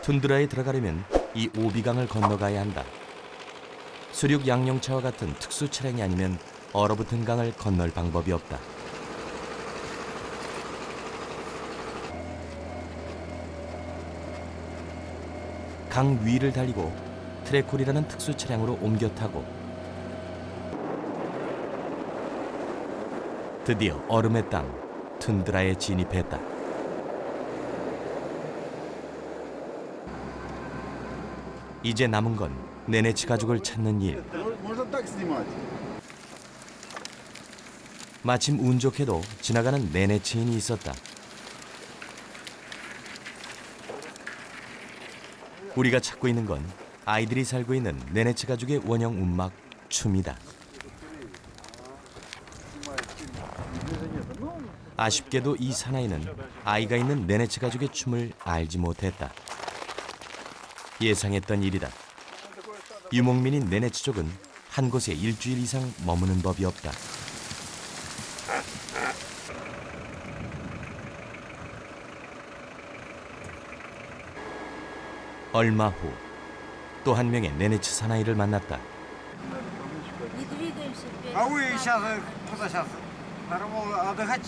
툰드라에 들어가려면 이 오비강을 건너가야 한다. 수륙 양용차와 같은 특수 차량이 아니면 얼어붙은 강을 건널 방법이 없다. 강 위를 달리고 트레콜이라는 특수 차량으로 옮겨 타고 드디어 얼음의 땅 툰드라에 진입했다. 이제 남은 건 네네치 가족을 찾는 일. 마침 운 좋게도 지나가는 네네치인이 있었다. 우리가 찾고 있는 건 아이들이 살고 있는 네네치 가족의 원형 운막 춤이다. 아쉽게도 이 사나이는 아이가 있는 네네치 가족의 춤을 알지 못했다. 예상했던 일이다. 유목민인 네네치족은 한 곳에 일주일 이상 머무는 법이 없다. 얼마 후 또 한 명의 네네치 사나이를 만났다. А вы сейчас куда сейчас? Отдыхать?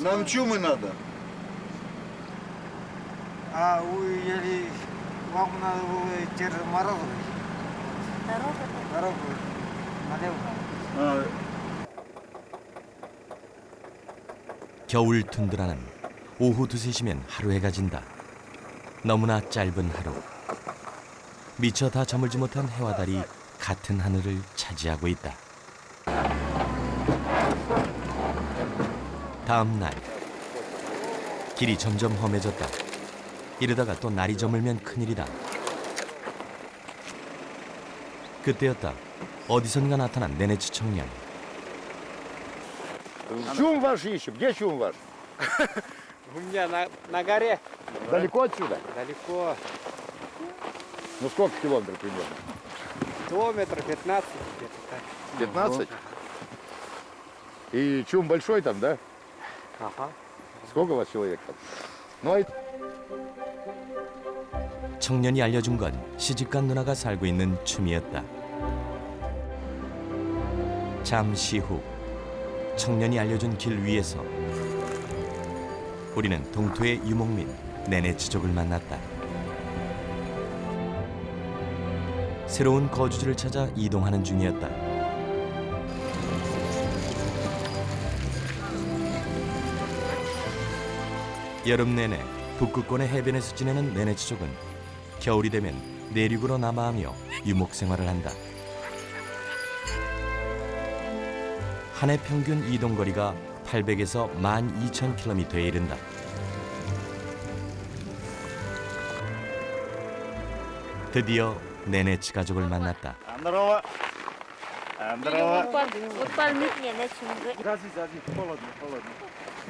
Нам чумы надо. А вы еле вам надо было через морозы. Дорогу налево. 겨울 툰드라는 오후 2~3시면 하루 해가 진다. 너무나 짧은 하루. 미처 다 저물지 못한 해와 달이 같은 하늘을 차지하고 있다. 다음 날 길이 점점 험해졌다. 이러다가 또 날이 저물면 큰일이다. 그때였다. 어디선가 나타난 네네치 청년. Чум ваш ищем. Где чум ваш? У меня на горе. Далеко отсюда? Далеко. Ну сколько километров примерно? Километр 15 где-то так. 15? И чум большой там, да? Ага. Сколько у вас человек там? Ну, а 청년이 알려준 건 시집간 누나가 살고 있는 춤이었다. 잠시 후 청년이 알려준 길 위에서 우리는 동토의 유목민 네네치족을 만났다. 새로운 거주지를 찾아 이동하는 중이었다. 여름 내내 북극권의 해변에서 지내는 네네치족은 겨울이 되면 내륙으로 남하하며 유목 생활을 한다. 한 해 평균 이동 거리가 800에서 12,000km에 이른다. 드디어 네네치 가족을 만났다. Здорово. Здорово.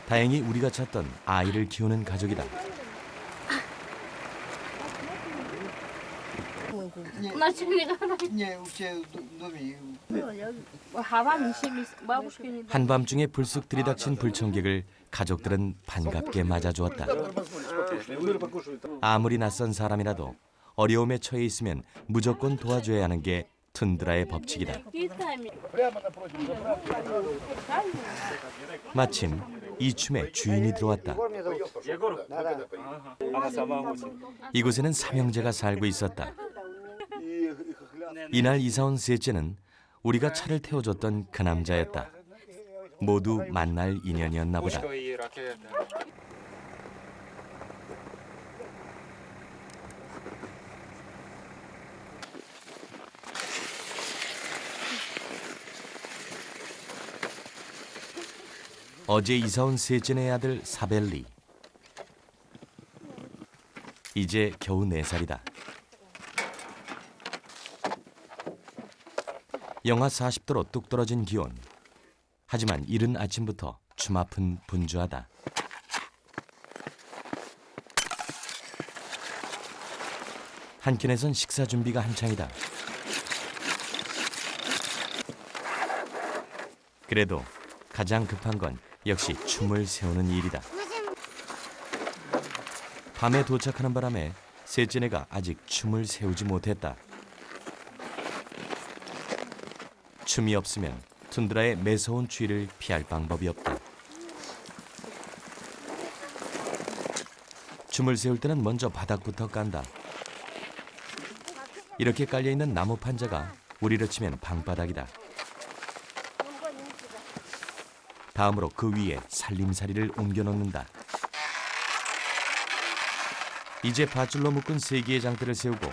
다행히 우리가 찾던 아이를 키우는 가족이다. Не, у тебя в доме. 한밤중에 불쑥 들이닥친 불청객을 가족들은 반갑게 맞아주었다. 아무리 낯선 사람이라도 어려움에 처해 있으면 무조건 도와줘야 하는 게 툰드라의 법칙이다. 마침 이 춤에 주인이 들어왔다. 이곳에는 삼형제가 살고 있었다. 이날 이사 온 셋째는 우리가 차를 태워줬던 그 남자였다. 모두 만날 인연이었나 보다. 어제 이사 온 셋째네 아들 사벨리. 이제 겨우 4살이다. 영하 40도로 뚝 떨어진 기온. 하지만 이른 아침부터 주마픈 분주하다. 한켠에선 식사 준비가 한창이다. 그래도 가장 급한 건 역시 춤을 세우는 일이다. 밤에 도착하는 바람에 셋째네가 아직 춤을 세우지 못했다. 춤이 없으면 툰드라의 매서운 추위를 피할 방법이 없다. 춤을 세울 때는 먼저 바닥부터 깐다. 이렇게 깔려있는 나무 판자가 우리로 치면 방바닥이다. 다음으로 그 위에 살림살이를 옮겨놓는다. 이제 밧줄로 묶은 3개의 장대를 세우고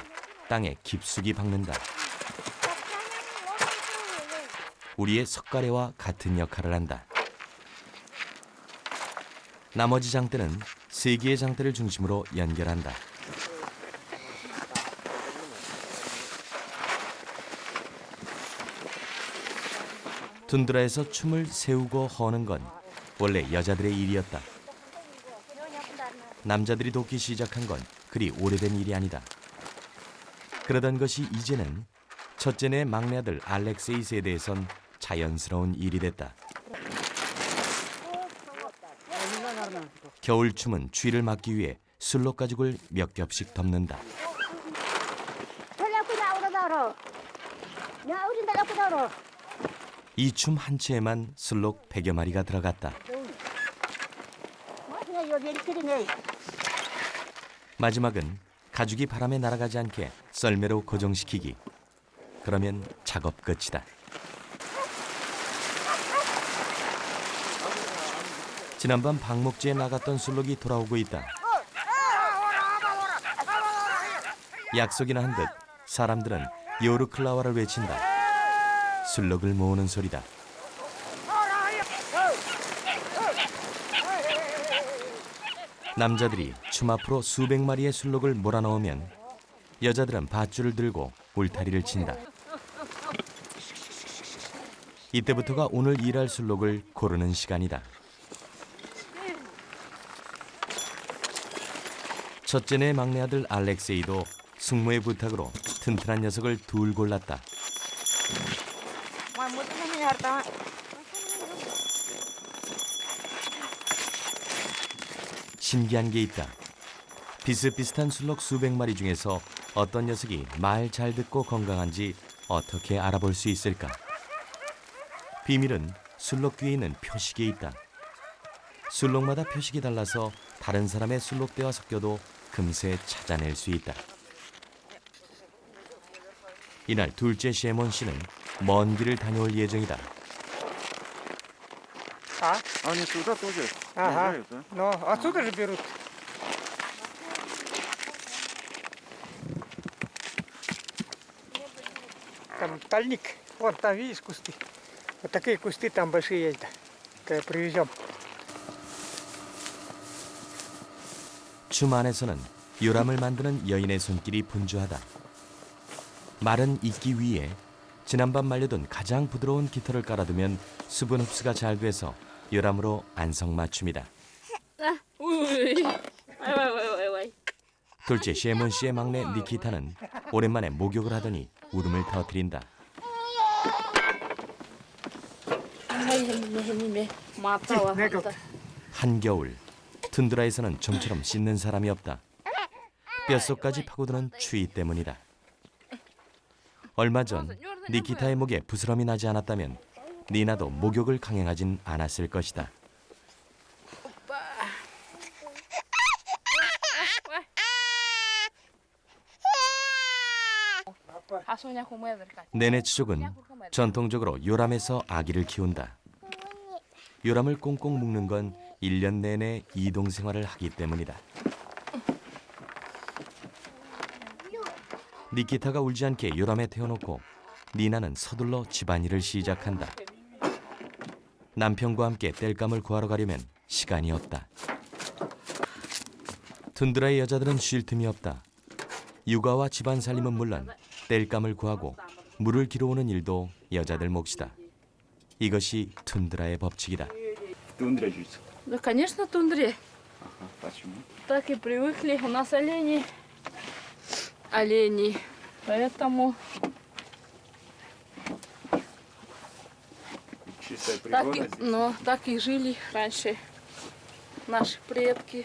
땅에 깊숙이 박는다. 우리의 석가래와 같은 역할을 한다. 나머지 장대는 3개의 장대를 중심으로 연결한다. 툰드라에서 춤을 세우고 허는 건 원래 여자들의 일이었다. 남자들이 돕기 시작한 건 그리 오래된 일이 아니다. 그러던 것이 이제는 첫째네 막내 아들 알렉세이 세대에선 자연스러운 일이 됐다. 겨울춤은 추위를 막기 위해 술록 가죽을 몇 겹씩 덮는다. 이 춤 한 채에만 술록 100여 마리가 들어갔다. 마지막은 가죽이 바람에 날아가지 않게 썰매로 고정시키기. 그러면 작업 끝이다. 지난밤 방목지에 나갔던 술록이 돌아오고 있다. 약속이나 한 듯 사람들은 요르클라와를 외친다. 술록을 모으는 소리다. 남자들이 춤 앞으로 수백 마리의 술록을 몰아넣으면 여자들은 밧줄을 들고 울타리를 친다. 이때부터가 오늘 일할 술록을 고르는 시간이다. 첫째네 막내 아들 알렉세이도 숙모의 부탁으로 튼튼한 녀석을 둘 골랐다. 신기한 게 있다. 비슷비슷한 술록 수백 마리 중에서 어떤 녀석이 말 잘 듣고 건강한지 어떻게 알아볼 수 있을까? 비밀은 술록 귀에 있는 표식에 있다. 술록마다 표식이 달라서 다른 사람의 술록대와 섞여도 금세 찾아낼 수 있다. 이날 둘째 셰몬 씨는 먼 길을 다녀올 예정이다. Они сюда тоже Ага. приезжают, да? Но отсюда же берут. Там тальник. Вон там, видишь, кусты. Вот такие кусты там большие есть, да. Когда привезем. 춤 안에서는 요람을 만드는 여인의 손길이 분주하다. 마른 이끼 위에 지난밤 말려둔 가장 부드러운 깃털을 깔아두면 수분 흡수가 잘 돼서 요람으로 안성맞춤이다. 둘째 셰몬 씨의 막내 니키타는 오랜만에 목욕을 하더니 울음을 터뜨린다. 한겨울 툰드라에서는 좀처럼 씻는 사람이 없다. 뼛속까지 파고드는 추위 때문이다. 얼마 전 니키타의 목에 부스럼이 나지 않았다면 니나도 목욕을 강행하진 않았을 것이다. 네네츠족은 전통적으로 요람에서 아기를 키운다. 요람을 꽁꽁 묶는 건 1년 내내 이동 생활을 하기 때문이다. 니키타가 울지 않게 요람에 태워놓고 니나는 서둘러 집안일을 시작한다. 남편과 함께 땔감을 구하러 가려면 시간이 없다. 툰드라의 여자들은 쉴 틈이 없다. 육아와 집안 살림은 물론 땔감을 구하고 물을 길어오는 일도 여자들 몫이다. 이것이 툰드라의 법칙이다. Тундра жить. Да, конечно, тундре. Ага, почему? Так и привыкли. У нас олени. Олени. Поэтому Чистая так природа и, здесь. ну, так и жили раньше наши предки.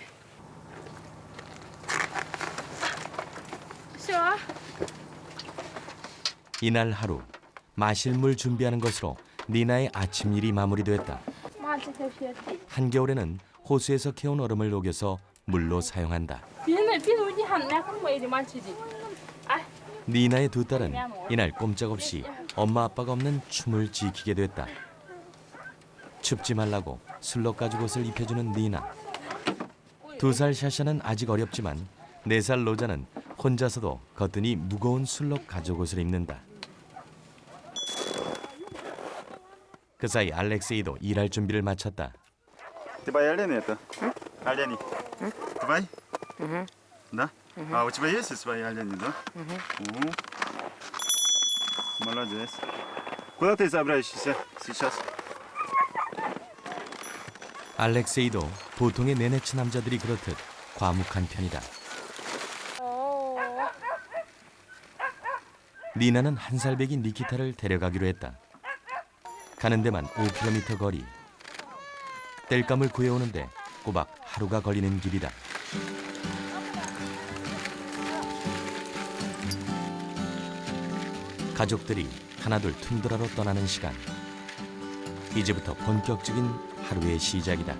이날 하루 마실 물 준비하는 것으로 니나의 아침 일이 마무리됐다. 한겨울에는 호수에서 캐온 얼음을 녹여서 물로 사용한다. 니나의 두 딸은 이날 꼼짝없이 엄마 아빠가 없는 춤을 지키게 됐다. 춥지 말라고 술록 가죽 옷을 입혀주는 니나. 2살 샤샤는 아직 어렵지만 4살 로자는 혼자서도 거뜬히 무거운 술록 가죽 옷을 입는다. 그 사이 알렉세이도 일할 준비를 마쳤다. Ты твоя олени это? Олени. Твои? Да? А у тебя есть свои олени, да? Мгм. Молодец. Куда ты собираешься сейчас? 알렉세이도 보통의 네네츠 남자들이 그렇듯 과묵한 편이다. 니나는 1살 배기 니키타를 데려가기로 했다. 가는 데만 5km 거리. 땔감을 구해오는데 꼬박 하루가 걸리는 길이다. 가족들이 하나둘 툰드라로 떠나는 시간. 이제부터 본격적인 하루의 시작이다.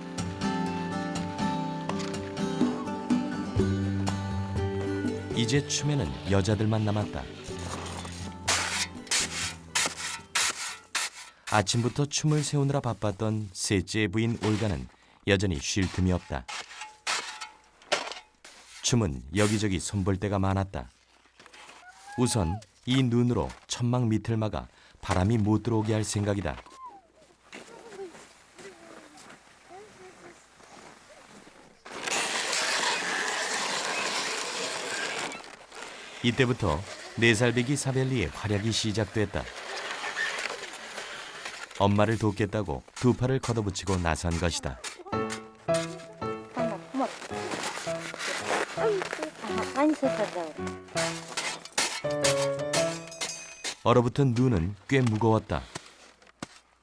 이제 춤에는 여자들만 남았다. 아침부터 춤을 세우느라 바빴던 셋째 부인 올가는 여전히 쉴 틈이 없다. 춤은 여기저기 손볼 데가 많았다. 우선 이 눈으로 천막 밑을 막아 바람이 못 들어오게 할 생각이다. 이때부터 4살 배기 사벨리의 활약이 시작됐다. 엄마를 돕겠다고 2 팔을 걷어붙이고 나선 것이다. 얼어붙은 눈은 꽤 무거웠다.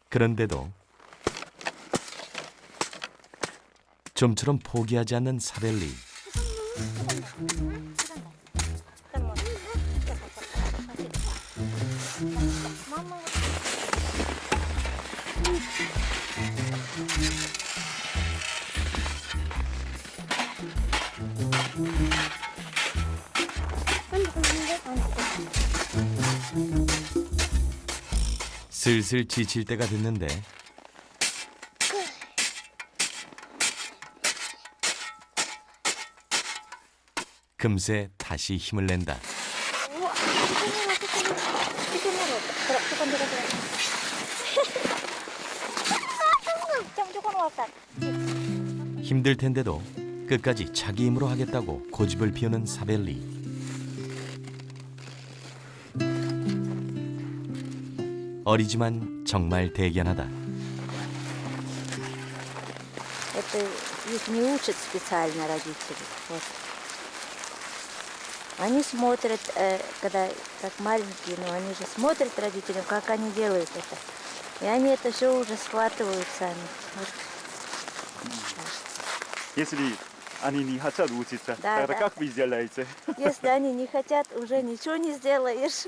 그런데도 좀처럼 포기하지 않는 사벨리. 슬슬 지칠 때가 됐는데 금세 다시 힘을 낸다. 힘들 텐데도 끝까지 자기 힘으로 하겠다고 고집을 피우는 사벨리. 어리지만 정말 대견하다. Это их не учат специально родители. Вот. Они смотрят, когда как маленькие, но они же смотрят родителям, как они делают это. И они это все уже схватывают сами. Вот. Если они не хотят учиться, Да, тогда да. как вы сделаете? Если они не хотят, уже ничего не сделаешь.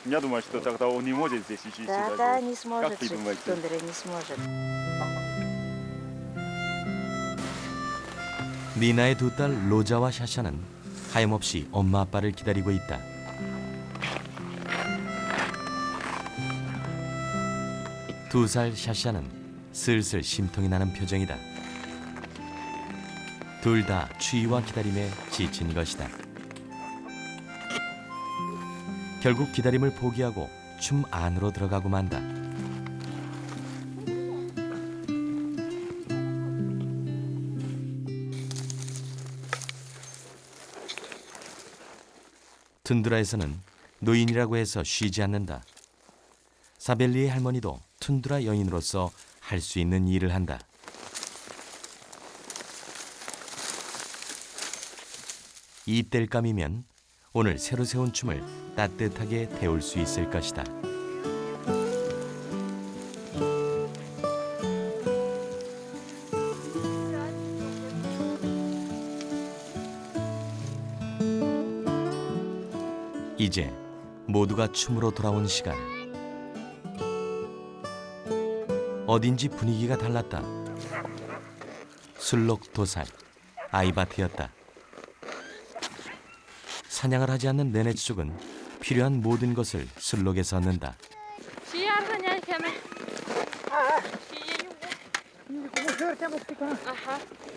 Я думаю, что тогда он не может здесь учиться. Да, даже. да, не сможет Как ты жить в думаете? тундре, не сможет. 니나의 2딸 로자와 샤샤는 하염없이 엄마 아빠를 기다리고 있다. 두 살 샤샤는 슬슬 심통이 나는 표정이다. 둘 다 추위와 기다림에 지친 것이다. 결국 기다림을 포기하고 춤 안으로 들어가고 만다. 툰드라에서는 노인이라고 해서 쉬지 않는다. 사벨리의 할머니도 툰드라 여인으로서 할 수 있는 일을 한다. 이 땔감이면 오늘 새로 세운 춤을 따뜻하게 태울 수 있을 것이다. 이제 모두가 춤으로 돌아온 시간. 어딘지 분위기가 달랐다. 술록도살 아이바트였다. 사냥을 하지 않는 네네츠족은 필요한 모든 것을 술록에서 얻는다.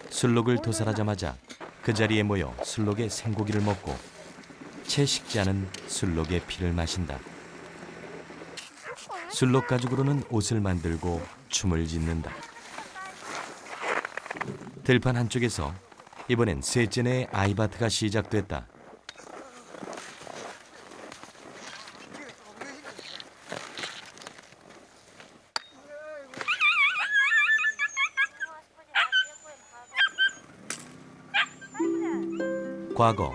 술록을 도살하자마자 그 자리에 모여 술록의 생고기를 먹고 채 식지 않은 술록의 피를 마신다. 술록 가죽으로는 옷을 만들고 춤을 짓는다. 들판 한쪽에서 이번엔 셋째 내 아이바트가 시작됐다. 과거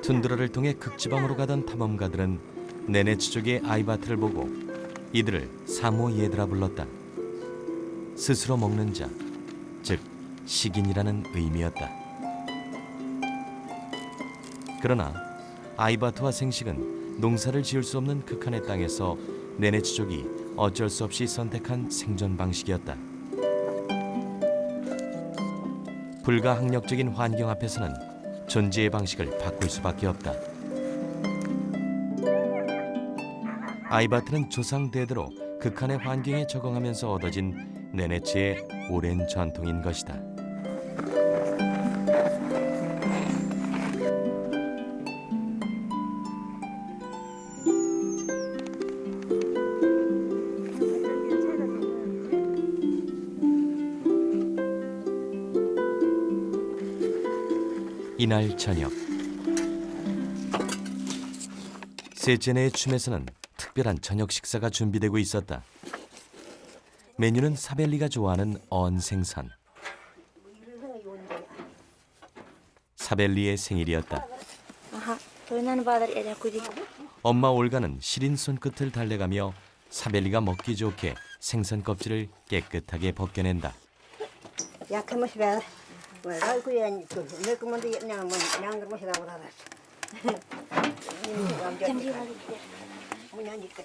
툰드라를 통해 극지방으로 가던 탐험가들은 네네츠족의 아이바트를 보고 이들을 사모예드라 불렀다. 스스로 먹는 자, 즉 식인이라는 의미였다. 그러나 아이바트와 생식은 농사를 지을 수 없는 극한의 땅에서 네네츠족이 어쩔 수 없이 선택한 생존 방식이었다. 불가항력적인 환경 앞에서는 존재의 방식을 바꿀 수밖에 없다. 아이바트는 조상 대대로 극한의 환경에 적응하면서 얻어진 네네츠의 오랜 전통인 것이다. 이날 저녁 셋째 내의 춤에서는 특별한 저녁 식사가 준비되고 있었다. 메뉴는 사벨리가 좋아하는 언 생선. 사벨리의 생일이었다. 엄마 올가는 시린 손끝을 달래가며 사벨리가 먹기 좋게 생선 껍질을 깨끗하게 벗겨낸다.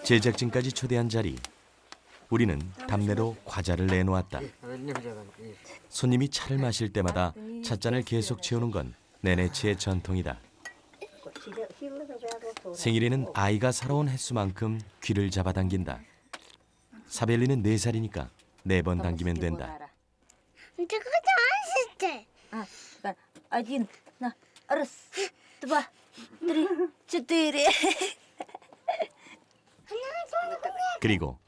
제작진까지 초대한 자리. 우리는 담내로 과자를 내놓았다. 손님이 차를 마실 때마다 찻잔을 계속 채우는 건 네네츠의 전통이다. 생일에는 아이가 살아온 횟수만큼 귀를 잡아당긴다. 사벨리는 4살이니까 4번 당기면 된다. Один, на, раз, два, три, четыре. 그리고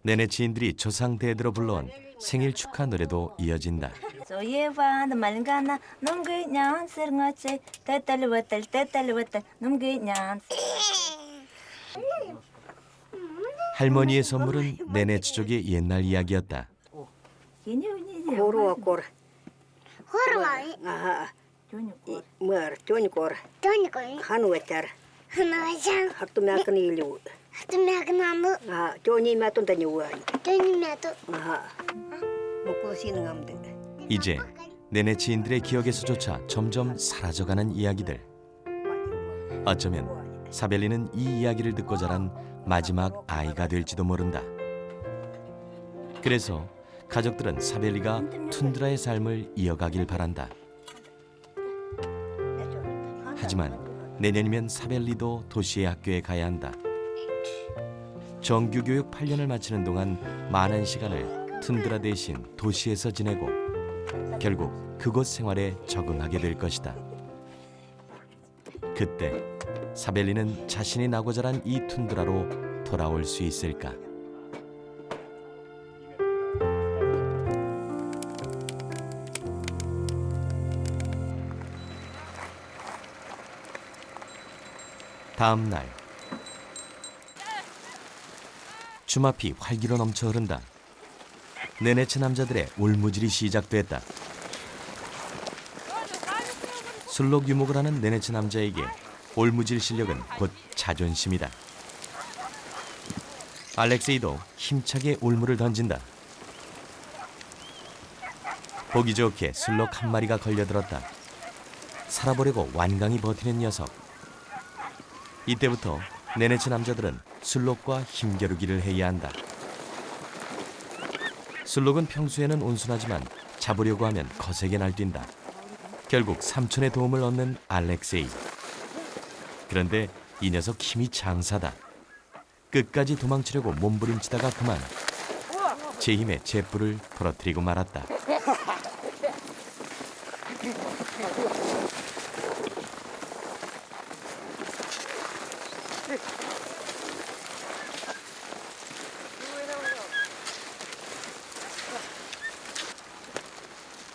네네츠인들이 조상 대대로 불러온 생일 축하 노래도 이어진다. 소예반 말가나 농그냥 서응어체 따탈와탈 농그냥. 할머니의 선물은 네네츠족의 옛날 이야기였다. Куру кур. Hormai. Ага. Мэр, тёни кур. Тоникой. Хануэтер. Ханавачан. Хартумякан илю. Хатумягнаму. Ага. Тёни мятун тани уай. Тонимяту. Ага. 먹고시는 감들. 이제 네네츠인들의 기억에서조차 점점 사라져가는 이야기들. 어쩌면 사벨리는 이 이야기를 듣고 자란 마지막 아이가 될지도 모른다. 그래서 가족들은 사벨리가 툰드라의 삶을 이어가길 바란다. 하지만 내년이면 사벨리도 도시의 학교에 가야 한다. 정규교육 8년을 마치는 동안 많은 시간을 툰드라 대신 도시에서 지내고 결국 그곳 생활에 적응하게 될 것이다. 그때 사벨리는 자신이 나고 자란 이 툰드라로 돌아올 수 있을까? 다음 날 주마피 활기로 넘쳐 흐른다. 네네츠 남자들의 울무질이 시작됐다. 술록 유목을 하는 네네츠 남자에게 올무질 실력은 곧 자존심이다. 알렉세이도 힘차게 올무를 던진다. 보기 좋게 술록 한 마리가 걸려들었다. 살아보려고 완강히 버티는 녀석. 이때부터 네네츠 남자들은 술록과 힘겨루기를 해야 한다. 술록은 평소에는 온순하지만 잡으려고 하면 거세게 날뛴다. 결국 삼촌의 도움을 얻는 알렉세이. 그런데 이 녀석 힘이 장사다. 끝까지 도망치려고 몸부림치다가 그만 제 힘에 잿불을 부러뜨리고 말았다.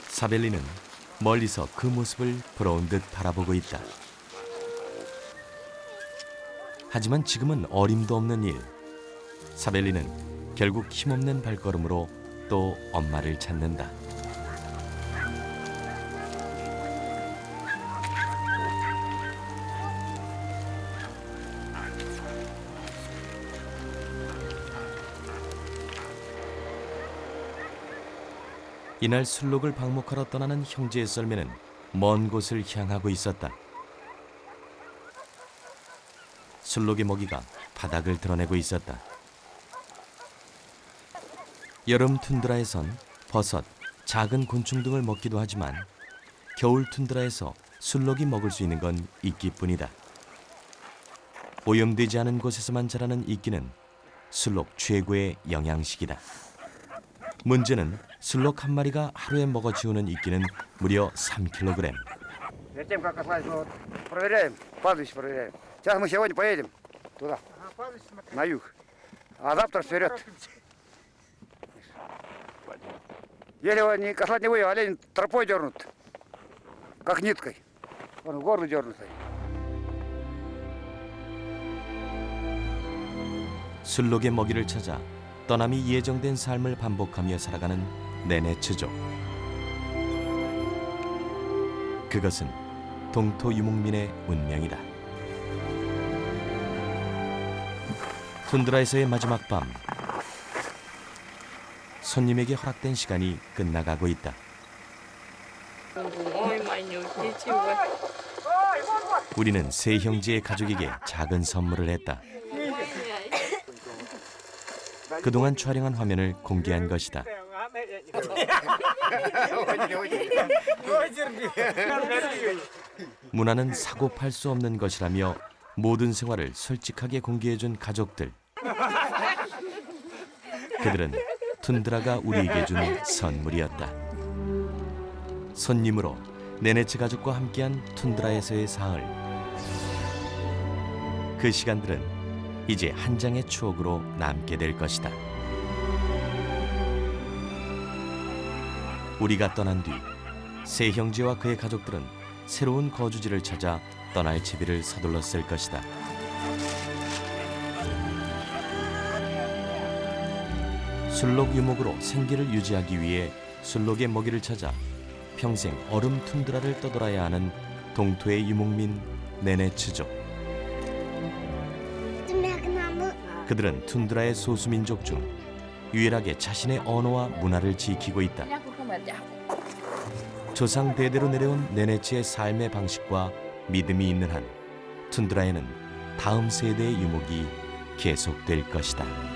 사벨리는 멀리서 그 모습을 부러운 듯 바라보고 있다. 하지만 지금은 어림도 없는 일. 사벨리는 결국 힘없는 발걸음으로 또 엄마를 찾는다. 이날 술록을 방목하러 떠나는 형제의 썰매는 먼 곳을 향하고 있었다. 술록의 먹이가 바닥을 드러내고 있었다. 여름 툰드라에선 버섯, 작은 곤충 등을 먹기도 하지만 겨울 툰드라에서 술록이 먹을 수 있는 건 이끼뿐이다. 오염되지 않은 곳에서만 자라는 이끼는 술록 최고의 영양식이다. 문제는 술록 한 마리가 하루에 먹어치우는 이끼는 무려 3kg. Перед тем, как ослать, мы вот проверяем, падающий проверяем. Сейчас мы сегодня поедем туда, на юг, а завтра вперед. Если его не ослать не вы, олень тропой дернут, как ниткой. Он в горло дернутый. 술록의 먹이를 찾아 떠남이 예정된 삶을 반복하며 살아가는 네네츠족. 그것은 동토 유목민의 운명이다. 툰드라에서의 마지막 밤, 손님에게 허락된 시간이 끝나가고 있다. Ой, манюки, чего? 우리는 세 형제의 가족에게 작은 선물을 했다. 그동안 촬영한 화면을 공개한 것이다. 문화는 사고 팔 수 없는 것이라며 모든 생활을 솔직하게 공개해준 가족들. 그들은 툰드라가 우리에게 준 선물이었다. 손님으로 네네츠 가족과 함께한 툰드라에서의 사흘. 그 시간들은 이제 한 장의 추억으로 남게 될 것이다. 우리가 떠난 뒤 세 형제와 그의 가족들은 새로운 거주지를 찾아 떠날 채비를 서둘렀을 것이다. 술록 유목으로 생계를 유지하기 위해 술록의 먹이를 찾아 평생 얼음 툰드라를 떠돌아야 하는 동토의 유목민 네네츠족. 그들은 툰드라의 소수민족 중 유일하게 자신의 언어와 문화를 지키고 있다. 조상 대대로 내려온 네네츠의 삶의 방식과 믿음이 있는 한 툰드라에는 다음 세대의 유목이 계속될 것이다.